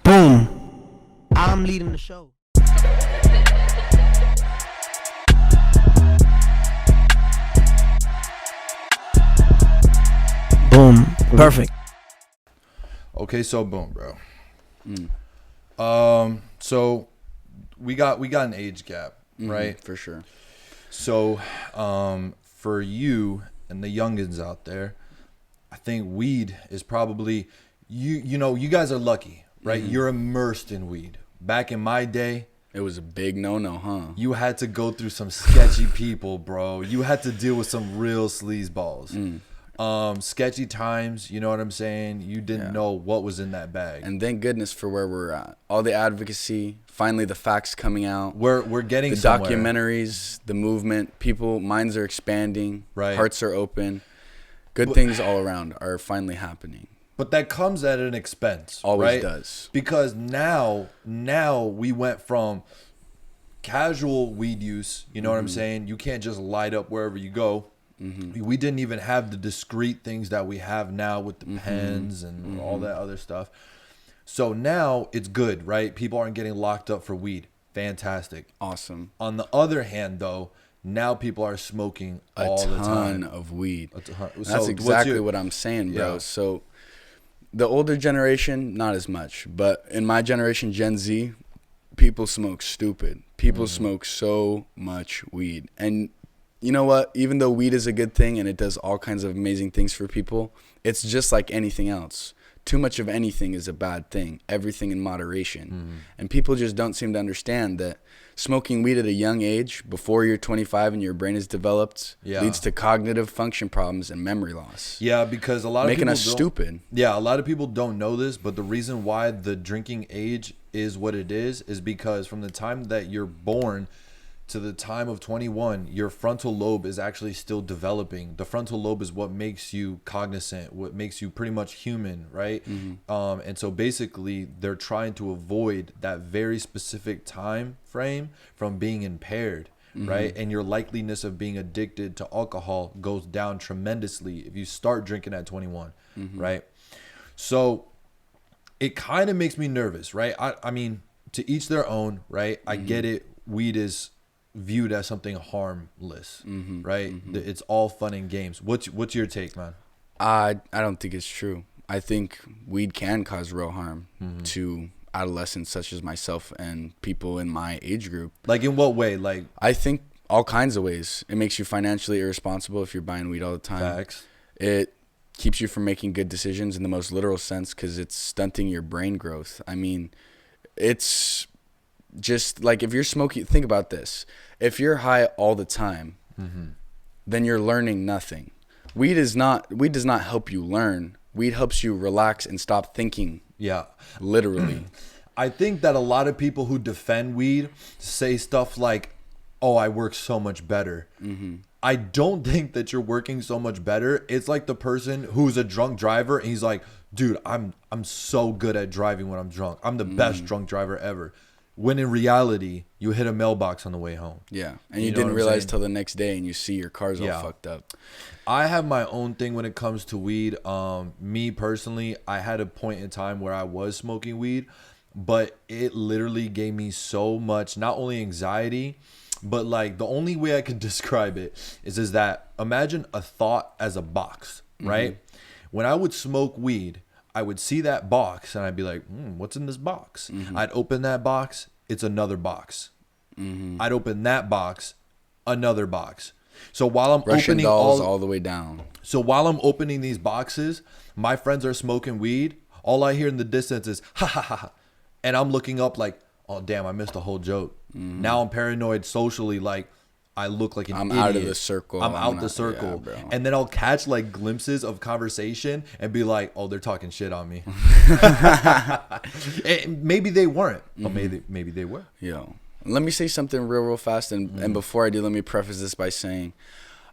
Boom. I'm leading the show. Boom. Perfect. Okay, so boom, bro. So we got an age gap, right? For sure. So, for you and the youngins out there, I think weed is probably you know, you guys are lucky, right? You're immersed in weed. Back in my day, it was a big no-no, huh? you had to go through some sketchy people, bro. You had to deal with some real sleazeballs. Sketchy times, you know what I'm saying? You didn't know what was in that bag. And thank goodness for where we're at. All the advocacy, finally the facts coming out. We're getting the somewhere. Documentaries, the movement, people, minds are expanding, right? Hearts are open. Good things all around are finally happening. But that comes at an expense. Always right? does. Because now we went from casual weed use, you know what I'm saying? You can't just light up wherever you go. We didn't even have the discreet things that we have now with the pens and all that other stuff. So now it's good, right? People aren't getting locked up for weed. Fantastic. Awesome. On the other hand, though, now people are smoking all the time. A ton of weed. So That's exactly what I'm saying, bro. Yeah. So the older generation, not as much. But in my generation, Gen Z, people smoke stupid. People smoke so much weed. And you know what? Even though weed is a good thing and it does all kinds of amazing things for people, it's just like anything else. Too much of anything is a bad thing. Everything in moderation. And people just don't seem to understand that smoking weed at a young age, before you're 25 and your brain is developed, leads to cognitive function problems and memory loss. Yeah, because a lot of people making us stupid. Yeah, a lot of people don't know this, but the reason why the drinking age is what it is because from the time that you're born to the time of 21, your frontal lobe is actually still developing. The frontal lobe is what makes you cognizant, what makes you pretty much human, right? And so basically, they're trying to avoid that very specific time frame from being impaired, right? And your likeliness of being addicted to alcohol goes down tremendously if you start drinking at 21, right? So it kind of makes me nervous, right? I mean, to each their own, right? I get it. Weed is viewed as something harmless, right? It's all fun and games. What's your take, man? I don't think it's true. I think weed can cause real harm to adolescents such as myself and people in my age group. Like in what way? Like I think all kinds of ways. It makes you financially irresponsible if you're buying weed all the time. Facts. It keeps you from making good decisions in the most literal sense because it's stunting your brain growth. I mean, it's just like if you're smoking, think about this. If you're high all the time, then you're learning nothing. Weed does not help you learn. Weed helps you relax and stop thinking. Yeah. Literally. I think that a lot of people who defend weed say stuff like, oh, I work so much better. I don't think that you're working so much better. It's like the person who's a drunk driver and he's like, dude, I'm so good at driving when I'm drunk. I'm the best drunk driver ever. When in reality, you hit a mailbox on the way home. Yeah. And you know didn't what I'm realize saying? till the next day and you see your car's all fucked up. I have my own thing when it comes to weed. Me personally, I had a point in time where I was smoking weed, but it literally gave me so much, not only anxiety, but like the only way I can describe it is that imagine a thought as a box, right? When I would smoke weed, I would see that box and I'd be like, what's in this box? I'd open that box. It's another box. I'd open that box, another box. So while I'm Russian opening dolls all the way down. So while I'm opening these boxes, my friends are smoking weed. All I hear in the distance is ha ha ha, ha. And I'm looking up like, oh damn, I missed a whole joke. Now I'm paranoid socially, like I look like an idiot. I'm out of the circle. I'm out the circle. Yeah, and then I'll catch like glimpses of conversation and be like, oh, they're talking shit on me. Maybe they weren't. Or maybe they were. Yo, let me say something real fast. And before I do, let me preface this by saying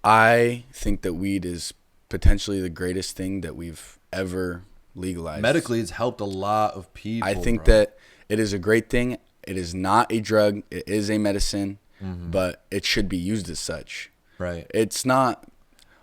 I think that weed is potentially the greatest thing that we've ever legalized. Medically, it's helped a lot of people. I think that it is a great thing. It is not a drug. It is a medicine. But it should be used as such. Right. It's not,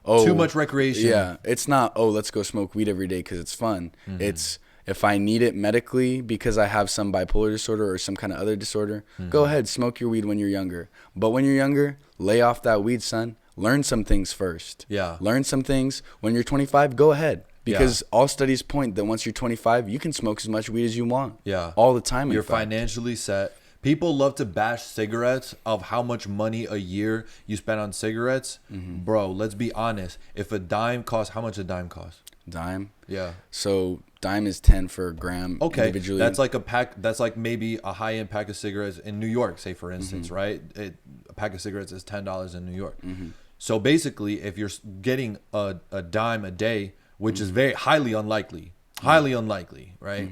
too much recreation. Yeah. It's not, let's go smoke weed every day because it's fun. It's If I need it medically because I have some bipolar disorder or some kind of other disorder, go ahead, smoke your weed when you're younger. But when you're younger, lay off that weed, son. Learn some things first. Yeah. Learn some things. When you're 25, go ahead. Because all studies point that once you're 25, you can smoke as much weed as you want. Yeah. All the time. You're financially set. People love to bash cigarettes of how much money a year you spend on cigarettes. Bro, let's be honest. If a dime costs, how much a dime costs? Dime? Yeah. So dime is 10 for a gram individually. That's like a pack. That's like maybe a high-end pack of cigarettes in New York, say for instance, right? A pack of cigarettes is $10 in New York. So basically, if you're getting a dime a day, which is very highly unlikely, right?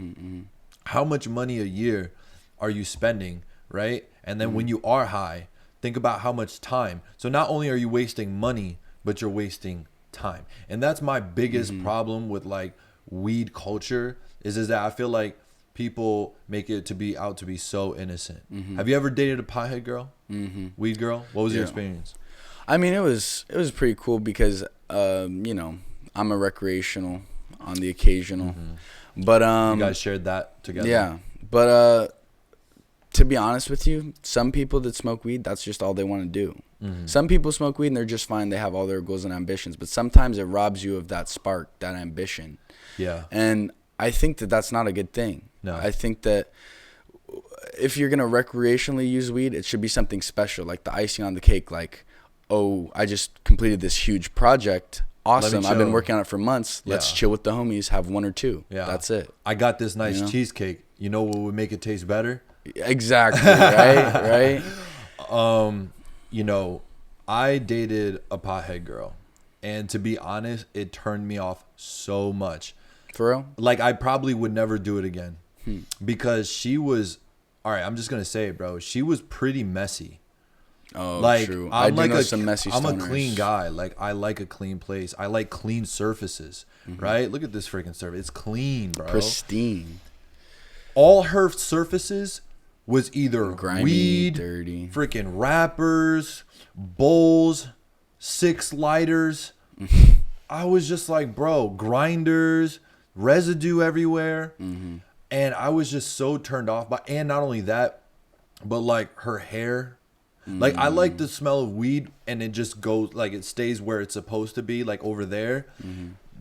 How much money a year are you spending, right? And then when you are high, think about how much time. So not only are you wasting money, but you're wasting time. And that's my biggest problem with like weed culture is that I feel like people make it to be out to be so innocent. Have you ever dated a pothead girl? Weed girl? What was your experience? I mean, it was pretty cool because you know, I'm a recreational on the occasional. But you guys shared that together. Yeah. But to be honest with you, some people that smoke weed, that's just all they want to do. Some people smoke weed and they're just fine. They have all their goals and ambitions. But sometimes it robs you of that spark, that ambition. Yeah. And I think that that's not a good thing. No. I think that if you're going to recreationally use weed, it should be something special, like the icing on the cake. Like, oh, I just completed this huge project. Awesome. I've been working on it for months. Let's chill with the homies, have one or two. Yeah. That's it. I got this nice cheesecake. You know what would make it taste better? Exactly. Right? You know, I dated a pothead girl, and to be honest, it turned me off so much. For real? Like, I probably would never do it again because she was, all right, I'm just going to say it, bro. She was pretty messy. Oh, like, true. I'm I like do know some messy I'm stoners. a clean guy. Like, I like a clean place. I like clean surfaces, right? Look at this freaking surface. It's clean, bro. Pristine. All her surfaces was either grimy, weed, dirty, freaking wrappers, bowls, 6 lighters. I was just like, bro, grinders, residue everywhere. And I was just so turned off by, and not only that, but like her hair. Like, I like the smell of weed and it just goes, like, it stays where it's supposed to be, like over there.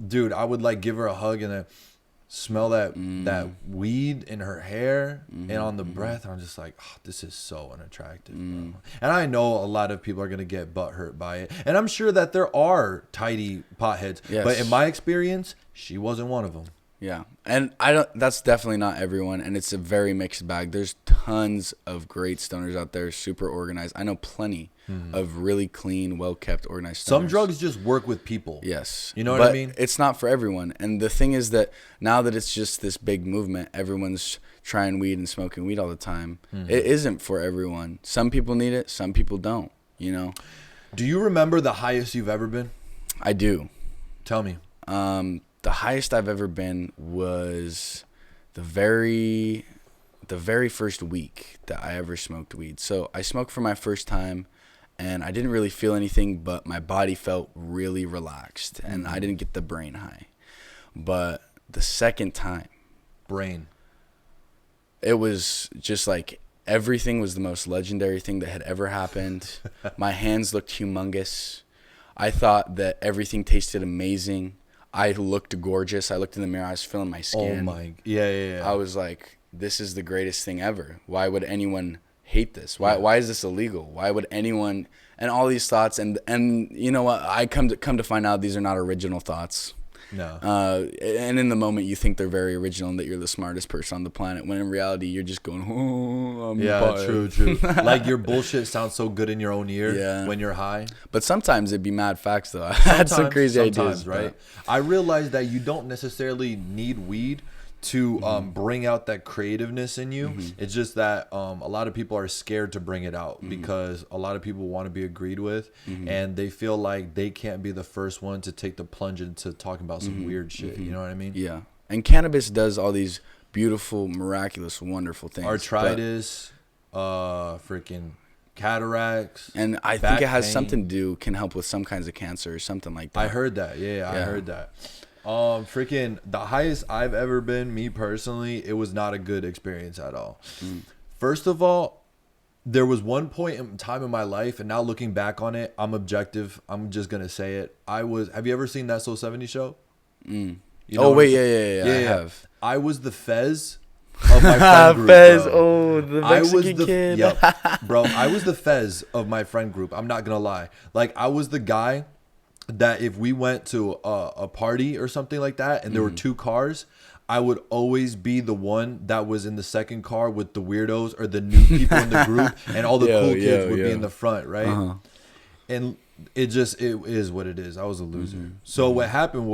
Dude, I would like give her a hug and then smell that weed in her hair and on the breath. I'm just like, oh, this is so unattractive, bro. And I know a lot of people are gonna get butthurt by it, and I'm sure that there are tidy potheads. But in my experience, she wasn't one of them. Yeah. And that's definitely not everyone, and it's a very mixed bag. There's tons of great stoners out there, super organized. I know plenty of really clean, well-kept, organized stoners. Some drugs just work with people. Yes. You know what I mean? It's not for everyone. And the thing is that now that it's just this big movement, everyone's trying weed and smoking weed all the time. It isn't for everyone. Some people need it, some people don't, you know? Do you remember the highest you've ever been? I do. Tell me. The highest I've ever been was the very first week that I ever smoked weed. So I smoked for my first time, and I didn't really feel anything, but my body felt really relaxed, and I didn't get the brain high. But the second time, it was just like everything was the most legendary thing that had ever happened. My hands looked humongous. I thought that everything tasted amazing. I looked gorgeous. I looked in the mirror. I was feeling my skin. Oh my, yeah. I was like, this is the greatest thing ever. Why would anyone hate this? Why is this illegal? Why would anyone? And all these thoughts, and you know what? I come to find out these are not original thoughts. No. And in the moment, you think they're very original and that you're the smartest person on the planet, when in reality, you're just going, oh, I'm true. Like, your bullshit sounds so good in your own ear when you're high. But sometimes it'd be mad facts, though. I had some crazy ideas. Right? I realized that you don't necessarily need weed to bring out that creativeness in you. It's just that a lot of people are scared to bring it out because a lot of people want to be agreed with, and they feel like they can't be the first one to take the plunge into talking about some weird shit. You know what I mean? Yeah. And cannabis does all these beautiful, miraculous, wonderful things. Arthritis, freaking cataracts. And I think it has something to do, can help with some kinds of cancer or something like that. I heard that. Yeah, I heard that. Freaking the highest I've ever been, me personally, it was not a good experience at all. First of all, there was one point in time in my life, and now looking back on it, I'm objective. I'm just gonna say it. Have you ever seen That Soul 70 Show? You know yeah, I have. I was the Fez of my friend group. Fez, bro. the Mexican kid. Yep, bro, I was the Fez of my friend group. I'm not gonna lie. Like, I was the guy that if we went to a party or something like that, and there were two cars, I would always be the one that was in the second car with the weirdos or the new people in the group, and all the cool kids would be in the front, right? And it is what it is. I was a loser. So what happened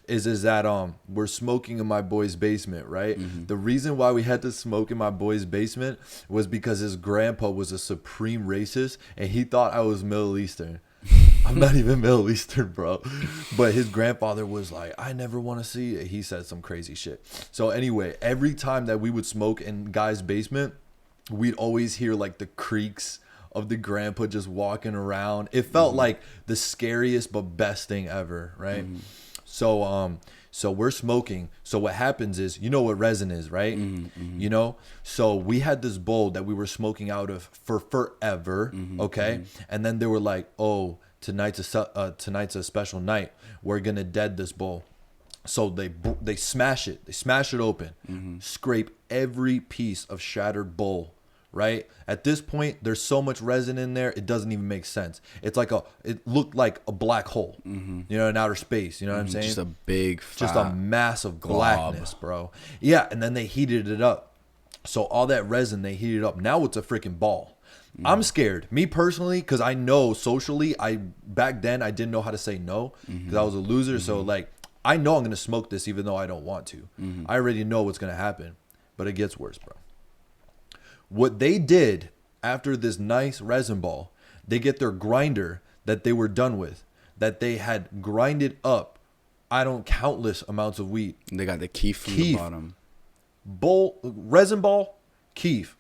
is that we're smoking in my boy's basement, right? The reason why we had to smoke in my boy's basement was because his grandpa was a supreme racist, and he thought I was Middle Eastern. I'm not even Middle Eastern, bro. But his grandfather was like, I never want to see it. He said some crazy shit. So anyway, every time that we would smoke in guy's basement, we'd always hear like the creaks of the grandpa just walking around. It felt like the scariest but best thing ever, right? So we're smoking. So what happens is, you know what resin is, right? You know? So we had this bowl that we were smoking out of for forever, okay? And then they were like, oh, tonight's a special night. We're going to dead this bowl. So they smash it. They smash it open. Scrape every piece of shattered bowl, right? At this point, there's so much resin in there, it doesn't even make sense. It looked like a black hole, you know, in outer space. You know what I'm saying? Just a big, just a massive blackness, bro. Yeah, and then they heated it up. So all that resin, they heated up. Now it's a freaking ball. I'm scared, me personally, because I know socially, back then I didn't know how to say no because I was a loser. So like, I know I'm gonna smoke this even though I don't want to. I already know what's gonna happen, but it gets worse, bro. What they did after this nice resin ball, they get their grinder that they were done with, that they had grinded up, countless amounts of weed. And they got the keef from the bottom. Resin ball, keef.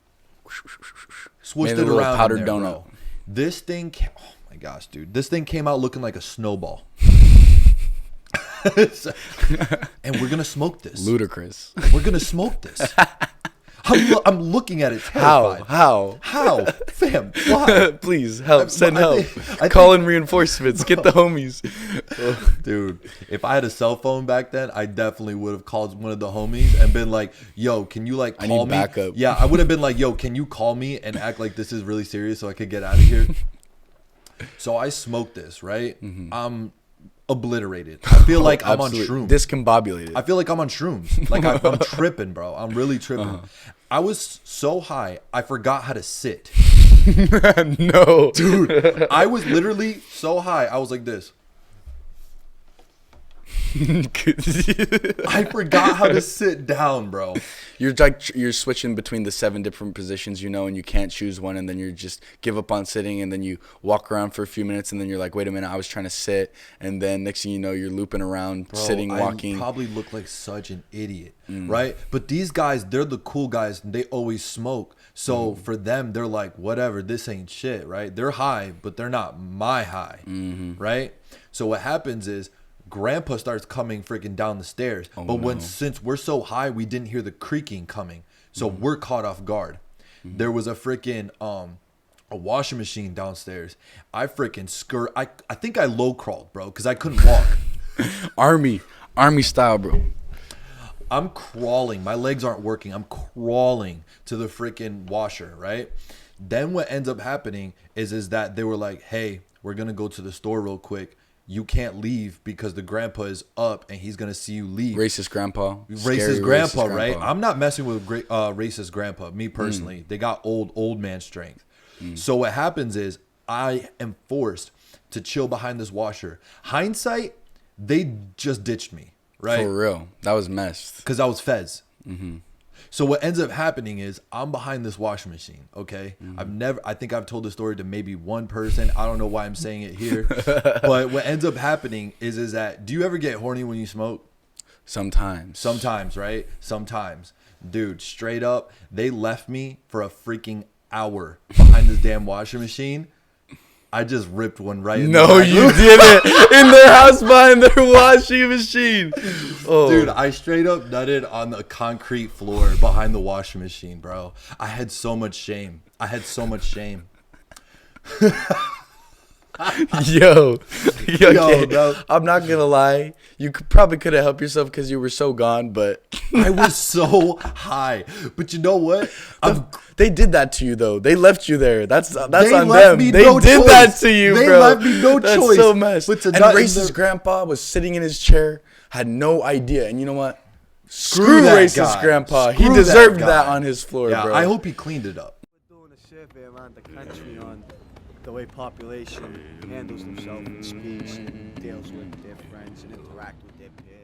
Swished it around. Powdered there, donut. bro. This thing, oh my gosh, dude. This thing came out looking like a snowball. And we're going to smoke this. Ludicrous. We're going to smoke this. I'm looking at it terrified. How? Fam, why? Please, help. Send help. I Call in reinforcements. Get the homies. Dude, if I had a cell phone back then, I definitely would have called one of the homies and been like, yo, can you like call me? Backup. Yeah, I would have been like, yo, can you call me and act like this is really serious so I could get out of here? So I smoked this, right? I'm obliterated. I feel like I'm on shrooms. Discombobulated. I feel like I'm on shrooms. Like I'm tripping, bro. I'm really tripping. I was so high, I forgot how to sit. No. Dude, I was literally so high, I was like this. I forgot how to sit down, bro. You're switching between the 7 different positions, you know, and you can't choose one, and then you just give up on sitting, and then you walk around for a few minutes, and then you're like, wait a minute, I was trying to sit, and then next thing you know, you're looping around, bro, sitting, walking. I probably look like such an idiot, right? But these guys, they're the cool guys, and they always smoke. So for them, they're like, whatever, this ain't shit, right? They're high, but they're not my high, right? So what happens is, Grandpa starts coming freaking down the stairs. Since we're so high, we didn't hear the creaking coming. So we're caught off guard. There was a freaking a washing machine downstairs. I freaking I think I low crawled, bro, because I couldn't walk. Army style, bro. I'm crawling. My legs aren't working. I'm crawling to the freaking washer, right? Then what ends up happening is that they were like, hey, we're going to go to the store real quick. You can't leave because the grandpa is up and he's gonna see you leave. Racist grandpa. Racist grandpa, right? I'm not messing with racist grandpa. Me personally, they got old man strength. So what happens is I am forced to chill behind this washer. Hindsight, they just ditched me, right? For real, that was messed. Because I was fez. So what ends up happening is I'm behind this washing machine, okay? I think I've told the story to maybe one person. I don't know why I'm saying it here. But what ends up happening is that, do you ever get horny when you smoke? Sometimes. Sometimes, right? Sometimes. Dude, straight up, they left me for a freaking hour behind this damn washing machine. I just ripped one right in No, the you didn't. In their house behind their washing machine. Oh. Dude, I straight up nutted on the concrete floor behind the washing machine, bro. I had so much shame. Yo, okay. no. I'm not gonna lie. You probably could have helped yourself because you were so gone, but I was so high. But you know what? they did that to you though. They left you there. That's on They them. left me They no did choice. that to you, They bro. left me no That's choice so messed. but to And nut in Race's their- grandpa was sitting in his chair, had no idea. And you know what? Screw that Race's guy. grandpa. Screw He that deserved guy. that on his floor, Yeah, bro. I hope he cleaned it up. We're doing a survey around the country on the way population handles themselves and speaks and deals with their friends and interact with their peers.